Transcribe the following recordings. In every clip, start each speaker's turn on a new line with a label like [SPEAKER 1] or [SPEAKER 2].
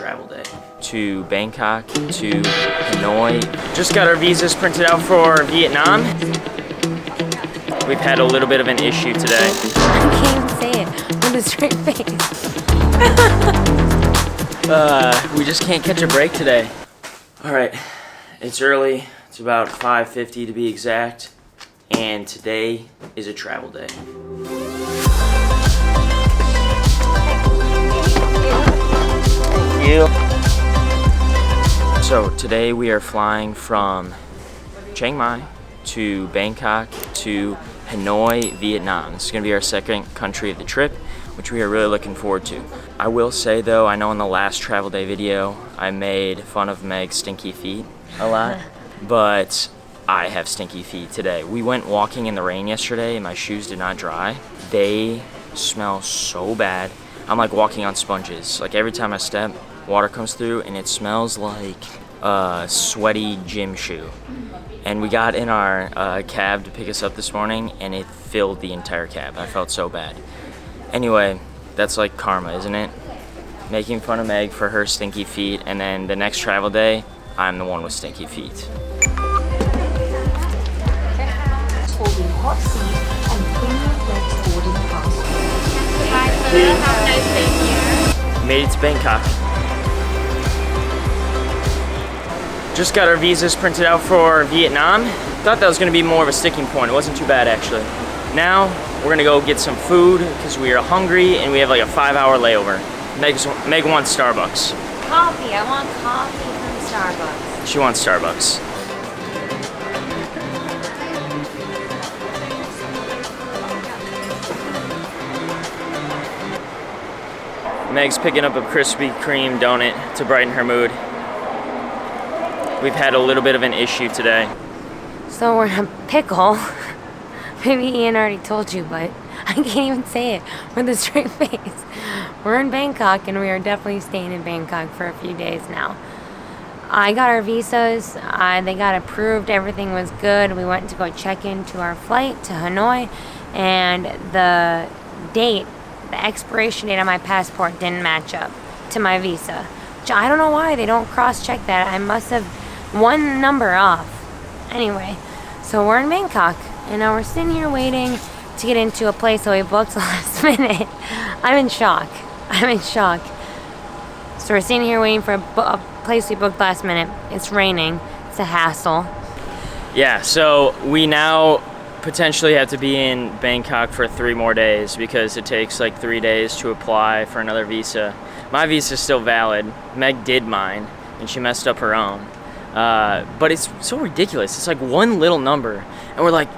[SPEAKER 1] travel day. To Bangkok, to Hanoi. Just got our visas printed out for Vietnam. We've had a little bit of an issue today.
[SPEAKER 2] I can't even say it with a straight face.
[SPEAKER 1] We just can't catch a break today. All right, it's early. It's about 5:50 to be exact. And today is a travel day. Thank you. So today we are flying from Chiang Mai to Bangkok to Hanoi, Vietnam. This is gonna be our second country of the trip, which we are really looking forward to. I will say though, I know in the last travel day video, I made fun of Meg's stinky feet a lot, but I have stinky feet today. We went walking in the rain yesterday and my shoes did not dry. They smell so bad. I'm like walking on sponges. Like every time I step, water comes through and it smells like a sweaty gym shoe. And we got in our cab to pick us up this morning and it filled the entire cab. I felt so bad. Anyway, that's like karma, isn't it? Making fun of Meg for her stinky feet, and then the next travel day, I'm the one with stinky feet.
[SPEAKER 3] Holding hot seat and premium flex boarding pass.
[SPEAKER 2] Bye, sir. Have a nice day here.
[SPEAKER 1] Made it to Bangkok. Just got our visas printed out for Vietnam. Thought that was gonna be more of a sticking point. It wasn't too bad actually. Now, we're gonna go get some food because we are hungry and we have like a 5-hour layover. Meg wants Starbucks.
[SPEAKER 2] Coffee. I want coffee from Starbucks.
[SPEAKER 1] She wants Starbucks. Meg's picking up a Krispy Kreme donut to brighten her mood. We've had a little bit of an issue today.
[SPEAKER 2] So we're in a pickle. Maybe Ian already told you, but I can't even say it with a straight face. We're in Bangkok and we are definitely staying in Bangkok for a few days now. I got our visas, they got approved, everything was good. We went to go check into our flight to Hanoi, and the expiration date on my passport didn't match up to my visa. Which I don't know why they don't cross-check that. I must have one number off. Anyway, so we're in Bangkok, and now we're sitting here waiting to get into a place that we booked last minute. I'm in shock. So we're sitting here waiting for a place we booked last minute. It's raining. It's a hassle.
[SPEAKER 1] Yeah, so we now potentially have to be in Bangkok for 3 more days because it takes like 3 days to apply for another visa. My visa is still valid. Meg did mine, and she messed up her own. But it's so ridiculous. It's like one little number, and we're like,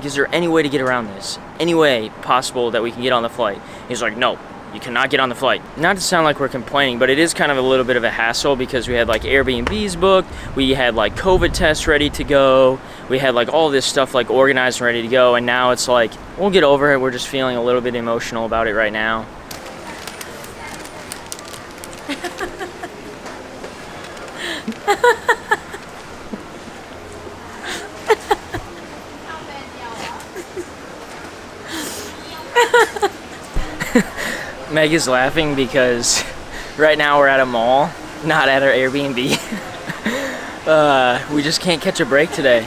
[SPEAKER 1] is there any way to get around this? Any way possible that we can get on the flight? He's like, no, you cannot get on the flight. Not to sound like we're complaining, but it is kind of a little bit of a hassle because we had like Airbnbs booked, we had like COVID tests ready to go, we had like all this stuff like organized and ready to go, and now it's like, we'll get over it. We're just feeling a little bit emotional about it right now. Meg is laughing because right now we're at a mall, not at our Airbnb. We just can't catch a break today.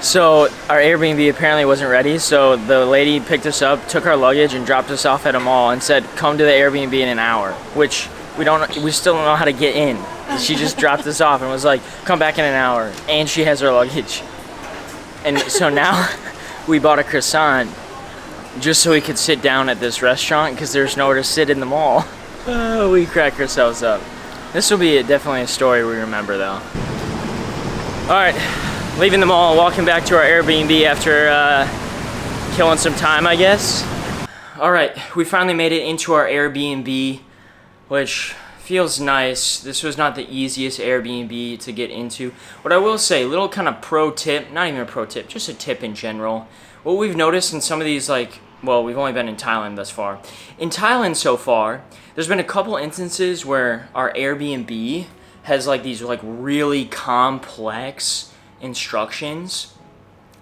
[SPEAKER 1] So our Airbnb apparently wasn't ready, so the lady picked us up, took our luggage, and dropped us off at a mall and said, come to the Airbnb in an hour, which we still don't know how to get in. She just dropped us off and was like, come back in an hour, and she has our luggage. And so now we bought a croissant just so we could sit down at this restaurant because there's nowhere to sit in the mall. We crack ourselves up. This will be definitely a story we remember though. Alright, leaving the mall, walking back to our Airbnb after killing some time, I guess. Alright, we finally made it into our Airbnb, which feels nice. This was not the easiest Airbnb to get into. What I will say, little kind of pro tip, not even a pro tip, just a tip in general. What we've noticed in some of these, like, well, we've only been in Thailand thus far. In Thailand so far, there's been a couple instances where our Airbnb has like these like really complex instructions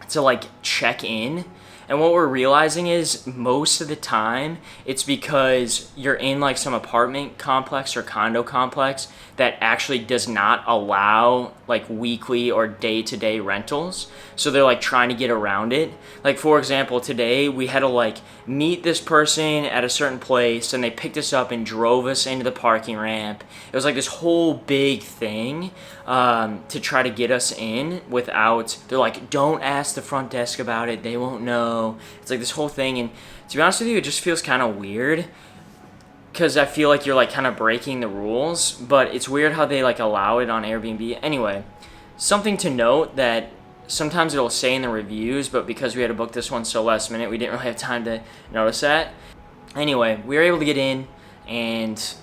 [SPEAKER 1] to like check in, And what we're realizing is most of the time it's because you're in like some apartment complex or condo complex that actually does not allow like weekly or day-to-day rentals. So they're like trying to get around it. Like for example, today we had to like meet this person at a certain place and they picked us up and drove us into the parking ramp. It was like this whole big thing to try to get us in without, they're like, don't ask the front desk about it, they won't know. It's like this whole thing, and to be honest with you, it just feels kind of weird because I feel like you're like kind of breaking the rules, but it's weird how they like allow it on Airbnb. Anyway, something to note that sometimes it'll say in the reviews, but because we had to book this one so last minute, we didn't really have time to notice that. Anyway, we were able to get in and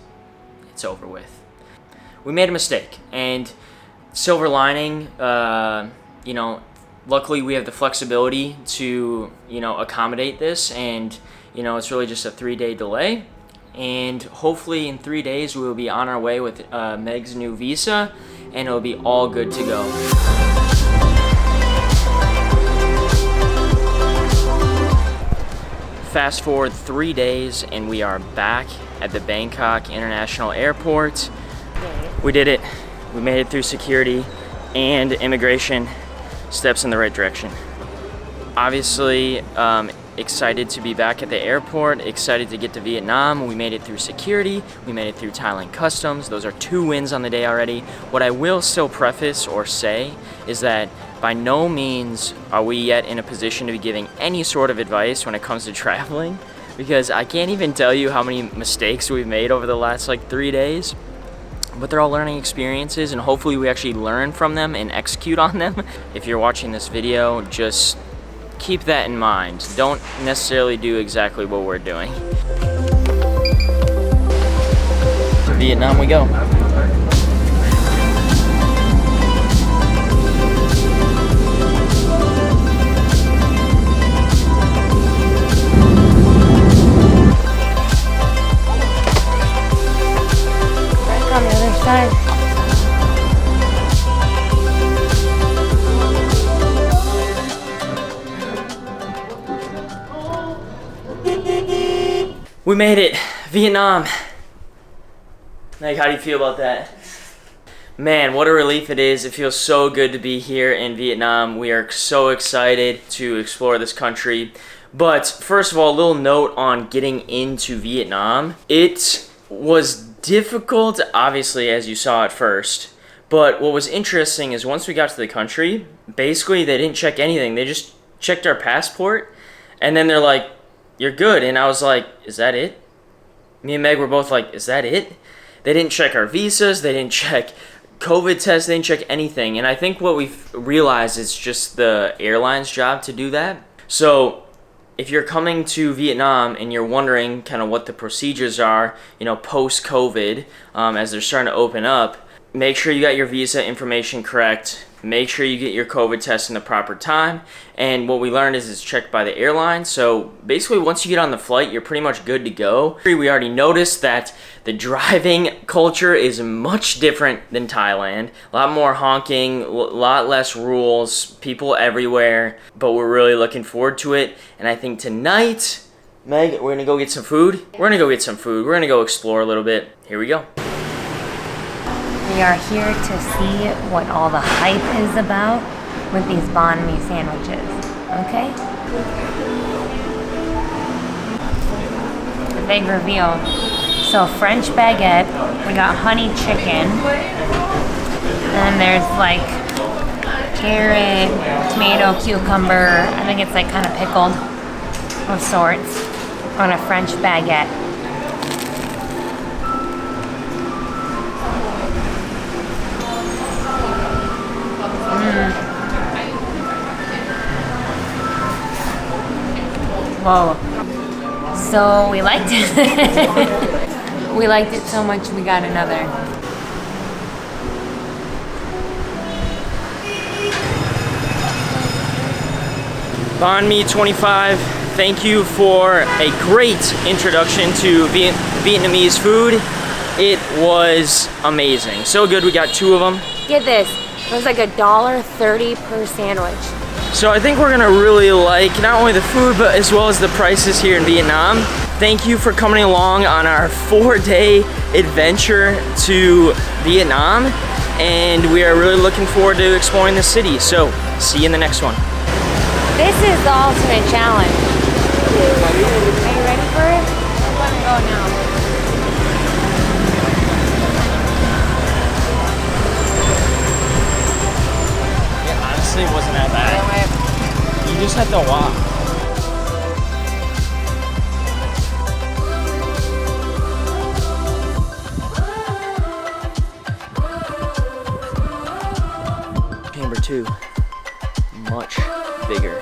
[SPEAKER 1] it's over with. We made a mistake, and silver lining, you know, luckily we have the flexibility to, you know, accommodate this, and, you know, it's really just a 3-day delay. And hopefully in 3 days we will be on our way with Meg's new visa, and it'll be all good to go. Fast forward 3 days and we are back at the Bangkok International Airport. We did it. We made it through security and immigration. Steps in the right direction. Obviously, excited to be back at the airport, excited to get to Vietnam. We made it through security, we made it through Thailand customs. Those are 2 wins on the day already. What I will still preface or say is that by no means are we yet in a position to be giving any sort of advice when it comes to traveling, because I can't even tell you how many mistakes we've made over the last like 3 days. But they're all learning experiences, and hopefully we actually learn from them and execute on them. If you're watching this video, just keep that in mind. Don't necessarily do exactly what we're doing. To Vietnam we go.
[SPEAKER 2] On the other side.
[SPEAKER 1] We made it, Vietnam. Like, how do you feel about that? Man, what a relief it is. It feels so good to be here in Vietnam. We are so excited to explore this country. But first of all, a little note on getting into Vietnam. It was difficult, obviously, as you saw at first. But what was interesting is once we got to the country, basically they didn't check anything. They just checked our passport, and then they're like, you're good. And I was like, is that it? Me and Meg were both like, is that it? They didn't check our visas, they didn't check COVID tests, they didn't check anything. And I think what we've realized is just the airline's job to do that. So if you're coming to Vietnam and you're wondering kind of what the procedures are, you know, post-COVID, as they're starting to open up, make sure you got your visa information correct. Make sure you get your COVID test in the proper time. And what we learned is it's checked by the airline. So basically, once you get on the flight, you're pretty much good to go. We already noticed that the driving culture is much different than Thailand. A lot more honking, a lot less rules, people everywhere. But we're really looking forward to it. And I think tonight, Meg, we're gonna go get some food. We're gonna go get some food. We're gonna go explore a little bit. Here we go.
[SPEAKER 2] We are here to see what all the hype is about with these banh mi sandwiches. Okay? The big reveal. So French baguette, we got honey chicken, and there's like carrot, tomato, cucumber, I think it's like kind of pickled of sorts on a French baguette. Whoa. So we liked it. We liked it so much we got another.
[SPEAKER 1] Banh mi 25, thank you for a great introduction to Vietnamese food. It was amazing. So good, we got 2 of them.
[SPEAKER 2] Get this. It was like $1.30 per sandwich.
[SPEAKER 1] So I think we're gonna really like not only the food, but as well as the prices here in Vietnam. Thank you for coming along on our 4-day adventure to Vietnam. And we are really looking forward to exploring the city. So see you in the next one.
[SPEAKER 2] This is the ultimate challenge. Are you ready for it? I'm gonna go now.
[SPEAKER 1] It honestly wasn't that bad. You just have to walk. Chamber 2, much bigger.